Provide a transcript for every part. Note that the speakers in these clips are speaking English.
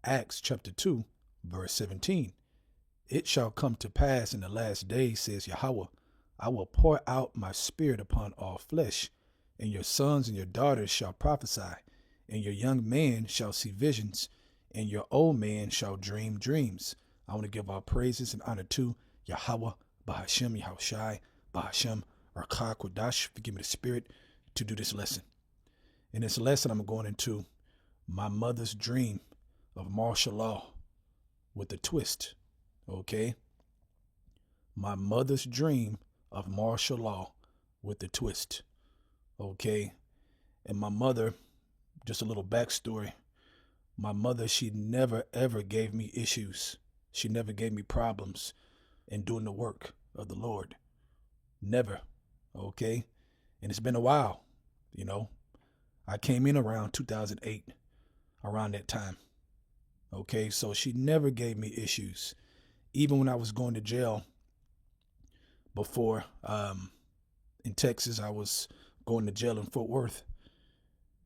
Acts chapter 2, verse 17. It shall come to pass in the last days, says Yahweh, I will pour out my spirit upon all flesh, and your sons and your daughters shall prophesy, and your young men shall see visions, and your old men shall dream dreams. I want to give our praises and honor to Yahweh, Bahashem, Yahushai, Bahashem, Rakah, Kodash, forgive me the spirit, to do this lesson. In this lesson, I'm going into my mother's dream of martial law with a twist, okay? My mother's dream of martial law with a twist, okay? And my mother, just a little backstory, my mother, she never ever gave me issues. She never gave me problems in doing the work of the Lord. Never, okay? And it's been a while, you know. I came in around 2008, around that time. Okay, so she never gave me issues. Even when I was going to jail before, in Texas, I was going to jail in Fort Worth.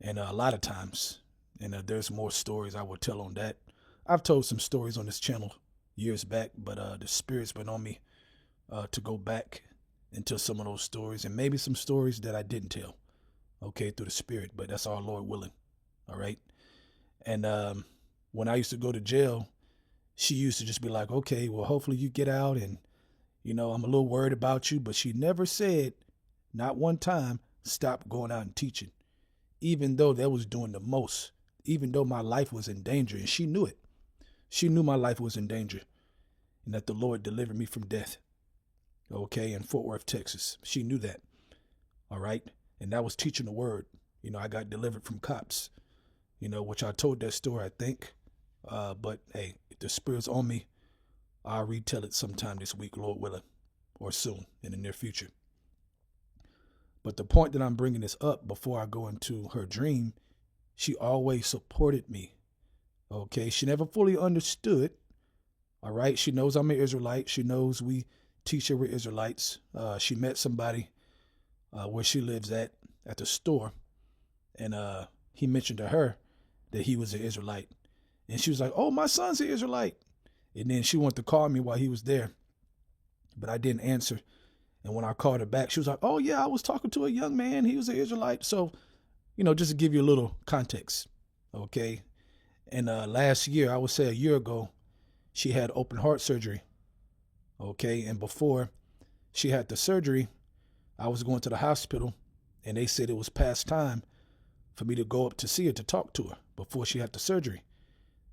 And a lot of times, and there's more stories I will tell on that. I've told some stories on this channel years back, but the Spirit's been on me to go back into some of those stories, and maybe some stories that I didn't tell, okay, through the Spirit, but that's our Lord willing, all right? And when I used to go to jail, she used to just be like, okay, well, hopefully you get out, and, you know, I'm a little worried about you, but she never said, not one time, stop going out and teaching, even though that was doing the most, even though my life was in danger, and she knew it. She knew my life was in danger, and that the Lord delivered me from death, okay, in Fort Worth, Texas. She knew that, all right? And that was teaching the word. You know, I got delivered from cops, you know, which I told that story, I think. But, hey, if the Spirit's on me, I'll retell it sometime this week, Lord willing, or soon, in the near future. But the point that I'm bringing this up before I go into her dream, she always supported me, okay? She never fully understood, all right? She knows I'm an Israelite. She knows we teach her we're Israelites. She met somebody where she lives at the store, and he mentioned to her that he was an Israelite. And she was like, oh, my son's an Israelite. And then she wanted to call me while he was there, but I didn't answer. And when I called her back, she was like, oh, yeah, I was talking to a young man. He was an Israelite. So, you know, just to give you a little context, okay? And last year, I would say a year ago, she had open heart surgery, okay? And before she had the surgery, I was going to the hospital, and they said it was past time for me to go up to see her, to talk to her before she had the surgery.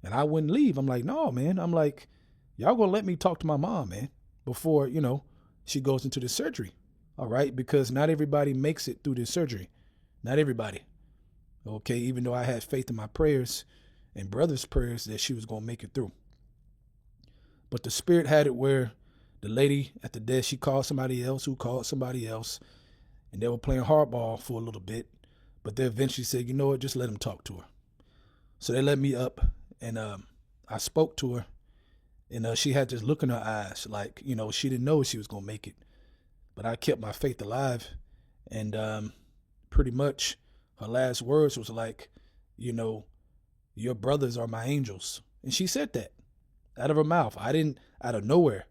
And I wouldn't leave. I'm like, no, man. I'm like, y'all gonna let me talk to my mom, man, before, you know, she goes into the surgery, all right? Because not everybody makes it through this surgery. Not everybody, okay? Even though I had faith in my prayers and brother's prayers that she was gonna make it through. But the Spirit had it where the lady at the desk, she called somebody else who called somebody else, and they were playing hardball for a little bit, but they eventually said, you know what, just let them talk to her. So they let me up, and I spoke to her, and she had this look in her eyes, like, you know, she didn't know she was going to make it, but I kept my faith alive, and pretty much her last words was like, you know, your brothers are my angels. And she said that out of her mouth. I didn't, out of nowhere.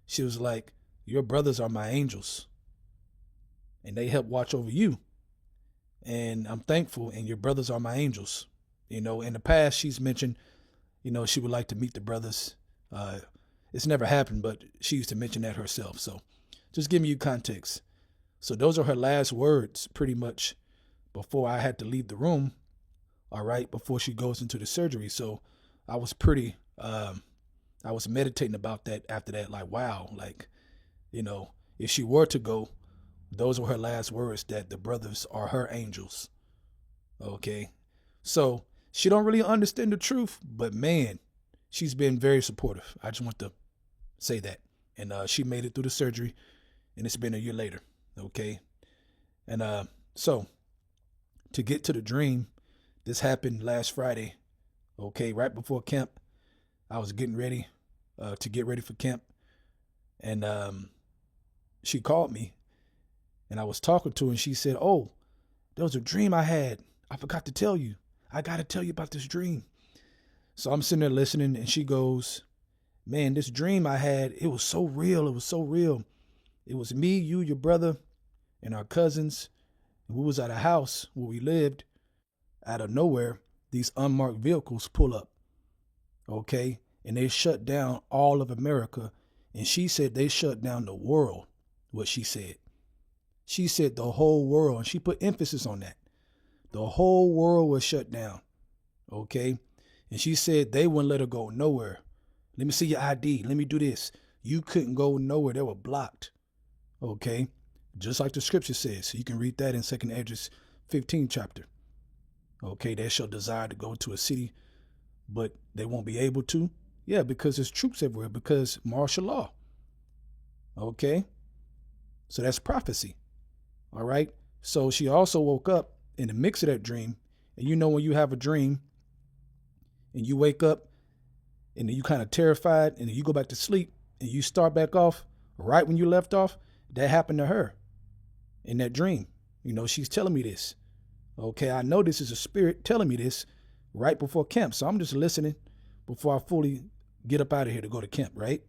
She was like, your brothers are my angels, and they help watch over you. And I'm thankful, and your brothers are my angels. You know, in the past, she's mentioned, you know, she would like to meet the brothers. It's never happened, but she used to mention that herself. So just giving you context. So those are her last words, pretty much, before I had to leave the room, all right, before she goes into the surgery. So I was pretty, I was meditating about that after that, like, wow, like, you know, if she were to go, those were her last words, that the brothers are her angels, okay? So she don't really understand the truth, but man, she's been very supportive. I just want to say that. And she made it through the surgery, and it's been a year later, okay? And so to get to the dream, this happened last Friday, okay, right before camp. I was getting ready to get ready for camp, and she called me, and I was talking to her, and she said, oh, there was a dream I had. I forgot to tell you. I got to tell you about this dream. So I'm sitting there listening, and she goes, man, this dream I had, it was so real. It was so real. It was me, you, your brother, and our cousins. And we was at a house where we lived. Out of nowhere, these unmarked vehicles pull up. Okay? And they shut down all of America. And she said they shut down the world, what she said. She said the whole world, and she put emphasis on that. The whole world was shut down. Okay? And she said they wouldn't let her go nowhere. Let me see your ID. Let me do this. You couldn't go nowhere. They were blocked. Okay? Just like the scripture says. You can read that in 2 Esdras 15 chapter. Okay, they shall desire to go to a city, but they won't be able to. Yeah, because there's troops everywhere, because martial law. Okay? So that's prophecy. All right? So she also woke up in the mix of that dream. And you know when you have a dream and you wake up and then you kind of terrified and then you go back to sleep and you start back off right when you left off, that happened to her in that dream. You know, she's telling me this. Okay, I know this is a spirit telling me this right before camp. So I'm just listening before I fully get up out of here to go to camp, right?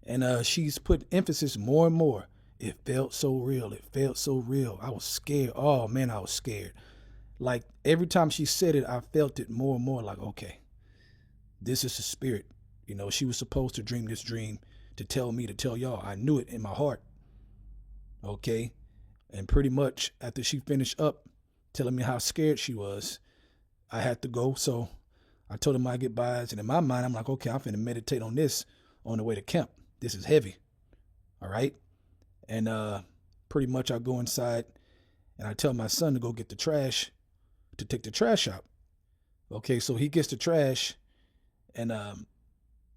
And she's put emphasis more and more. It felt so real. It felt so real. I was scared. Oh, man, I was scared. Like every time she said it, I felt it more and more like, okay, this is the spirit. You know, she was supposed to dream this dream to tell me, to tell y'all. I knew it in my heart. Okay. And pretty much after she finished up telling me how scared she was, I had to go. So I told her my goodbyes. And in my mind, I'm like, okay, I'm finna meditate on this on the way to camp. This is heavy. All right. And pretty much I go inside and I tell my son to go get the trash, to take the trash out. Okay. So he gets the trash and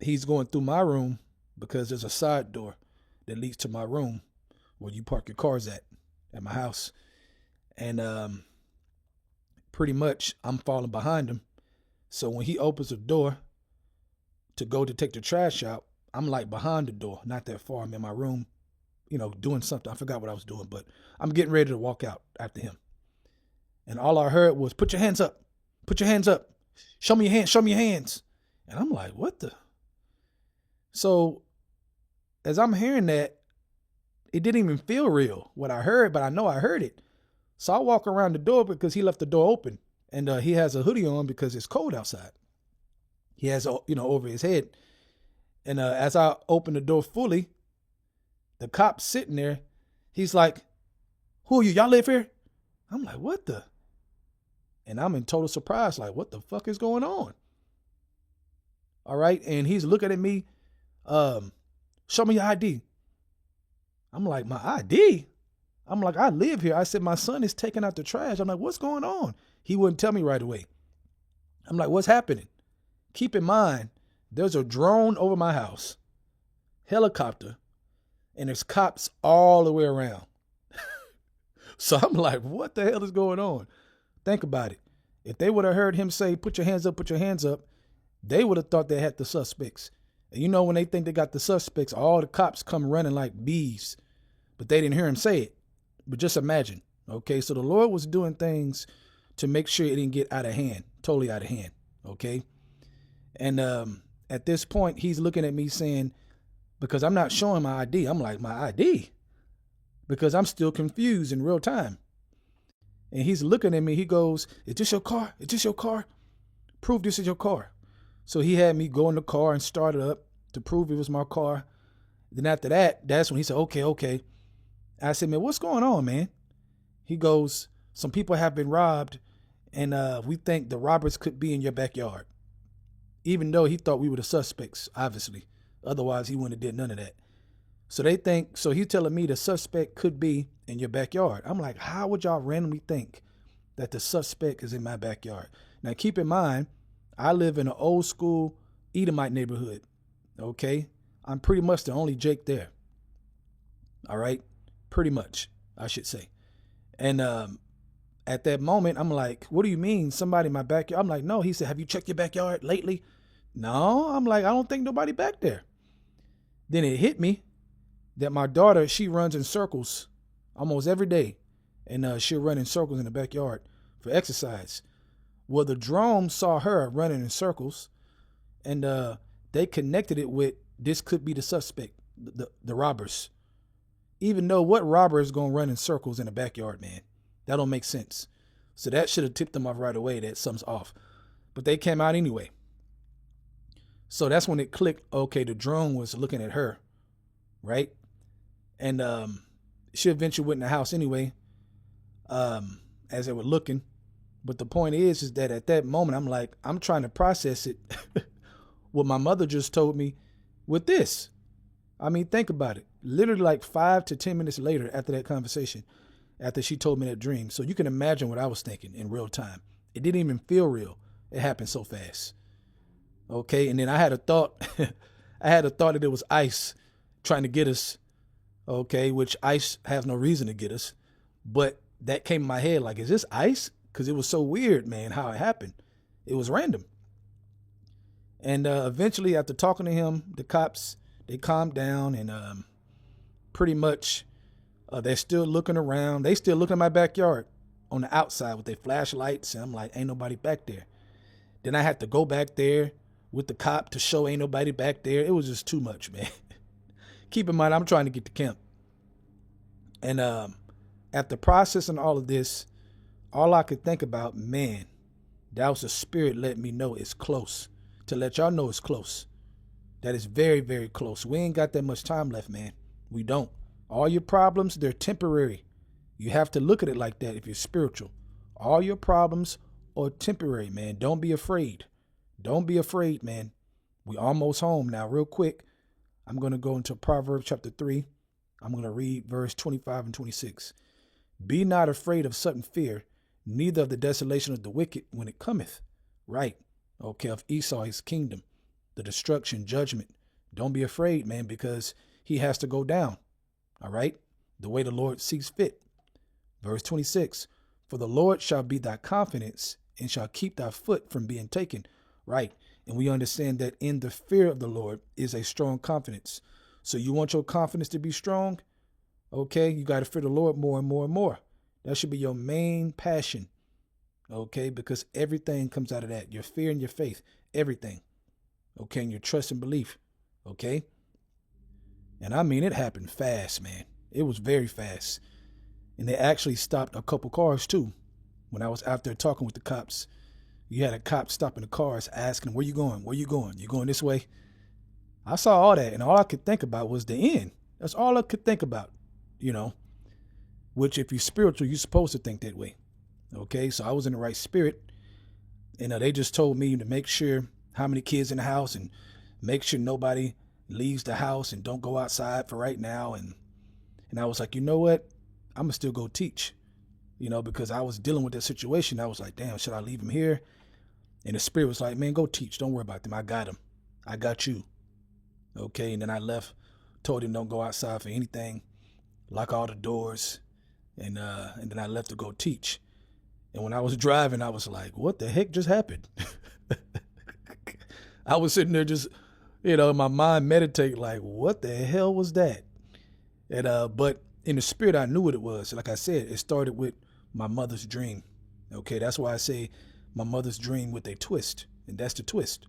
he's going through my room because there's a side door that leads to my room where you park your cars at my house. And pretty much I'm falling behind him. So when he opens the door to go to take the trash out, I'm like behind the door, not that far. I'm in my room, you know, doing something. I forgot what I was doing, but I'm getting ready to walk out after him. And all I heard was, put your hands up, put your hands up. Show me your hands, show me your hands. And I'm like, what the? So as I'm hearing that, it didn't even feel real, what I heard, but I know I heard it. So I walk around the door because he left the door open. And he has a hoodie on because it's cold outside. He has, over his head. And as I open the door fully, the cop's sitting there. He's like, who are you? Y'all live here? I'm like, what the? And I'm in total surprise, like, what the fuck is going on? All right. And he's looking at me. Show me your ID. I'm like, my ID? I'm like, I live here. I said, my son is taking out the trash. I'm like, what's going on? He wouldn't tell me right away. I'm like, what's happening? Keep in mind, there's a drone over my house, helicopter, and there's cops all the way around. So I'm like, what the hell is going on? Think about it. If they would have heard him say, put your hands up, they would have thought they had the suspects. And you know, when they think they got the suspects, all the cops come running like bees, but they didn't hear him say it. But just imagine. Okay. So the Lord was doing things to make sure it didn't get out of hand, totally out of hand. Okay. And at this point, he's looking at me saying, because I'm not showing my ID. I'm like, my ID? Because I'm still confused in real time. And he's looking at me. He goes, is this your car? Is this your car? Prove this is your car. So he had me go in the car and start it up to prove it was my car. Then after that, that's when he said, okay. I said, man, what's going on, man? He goes, some people have been robbed, and we think the robbers could be in your backyard. Even though he thought we were the suspects, obviously. Otherwise, he wouldn't have did none of that. So he's telling me the suspect could be in your backyard. I'm like, how would y'all randomly think that the suspect is in my backyard? Now, keep in mind, I live in an old school Edomite neighborhood. Okay? I'm pretty much the only Jake there. All right? Pretty much, I should say. And at that moment, I'm like, what do you mean somebody in my backyard? I'm like, no. He said, have you checked your backyard lately? No. I'm like, I don't think nobody back there. Then it hit me that my daughter, she runs in circles almost every day. And she'll run in circles in the backyard for exercise. Well, the drone saw her running in circles, and they connected it with this could be the suspect, the robbers. Even though what robber is gonna run in circles in the backyard, man? That don't make sense. So that should have tipped them off right away that something's off. But they came out anyway. So that's when it clicked. Okay, the drone was looking at her, right? And she eventually went in the house anyway, as they were looking. But the point is that at that moment, I'm like, I'm trying to process it. What my mother just told me with this. I mean, think about it. Literally like 5 to 10 minutes later after that conversation, after she told me that dream. So you can imagine what I was thinking in real time. It didn't even feel real. It happened so fast. Okay. And then I had a thought, that it was ICE trying to get us. Okay. Which ICE has no reason to get us. But that came in my head like, is this ICE? Because it was so weird, man, how it happened. It was random. And eventually, after talking to him, the cops, they calmed down, and pretty much they're still looking around. They still looking at my backyard on the outside with their flashlights. And I'm like, ain't nobody back there. Then I had to go back there with the cop to show ain't nobody back there. It was just too much, man. Keep in mind, I'm trying to get to camp. And after processing all of this, all I could think about, man, that was the spirit letting me know it's close. To let y'all know it's close. That is very, very close. We ain't got that much time left, man. We don't. All your problems, they're temporary. You have to look at it like that if you're spiritual. All your problems are temporary, man. Don't be afraid. Don't be afraid, man. We almost home now. Real quick, I'm going to go into Proverbs chapter 3. I'm going to read verse 25 and 26. Be not afraid of sudden fear, neither of the desolation of the wicked when it cometh. Right. Okay, of Esau, his kingdom, the destruction, judgment. Don't be afraid, man, because he has to go down. All right. The way the Lord sees fit. Verse 26. For the Lord shall be thy confidence and shall keep thy foot from being taken. Right. And we understand that in the fear of the Lord is a strong confidence. So you want your confidence to be strong? Okay. You got to fear the Lord more and more and more. That should be your main passion. Okay, because everything comes out of that. Your fear and your faith, everything. Okay, and your trust and belief. Okay. And I mean, it happened fast, man. It was very fast. And they actually stopped a couple cars too. When I was out there talking with the cops, you had a cop stopping the cars asking, where you going? Where you going? You going this way? I saw all that. And all I could think about was the end. That's all I could think about, which if you're spiritual, you're supposed to think that way. Okay, so I was in the right spirit, and they just told me to make sure how many kids in the house and make sure nobody leaves the house and don't go outside for right now. And I was like, you know what? I'm going to still go teach, because I was dealing with that situation. I was like, damn, should I leave him here? And the spirit was like, man, go teach. Don't worry about them. I got him. I got you. Okay, and then I left, told him don't go outside for anything, lock all the doors, and then I left to go teach. And when I was driving, I was like, what the heck just happened? I was sitting there just, in my mind meditate like, what the hell was that? And but in the spirit, I knew what it was. Like I said, it started with my mother's dream. Okay, that's why I say my mother's dream with a twist. And that's the twist.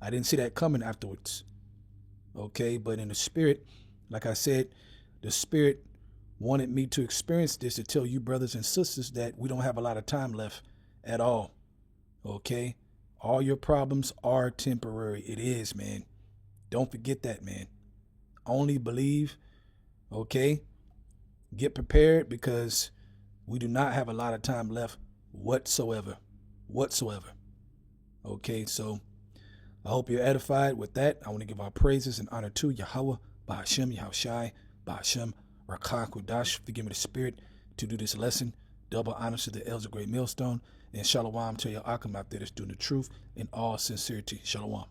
I didn't see that coming afterwards. Okay, but in the spirit, like I said, the spirit wanted me to experience this to tell you brothers and sisters that we don't have a lot of time left at all. Okay? All your problems are temporary. It is, man. Don't forget that, man. Only believe. Okay? Get prepared because we do not have a lot of time left whatsoever. Okay, so I hope you're edified with that. I want to give our praises and honor to Yahweh, Bahashem, Yahushai, Bahashem, Rakah Kodash. Forgive me the spirit to do this lesson. Double honors to the elders of Great Millstone. And Shalom to your Akim out there that's doing the truth in all sincerity. Shalom.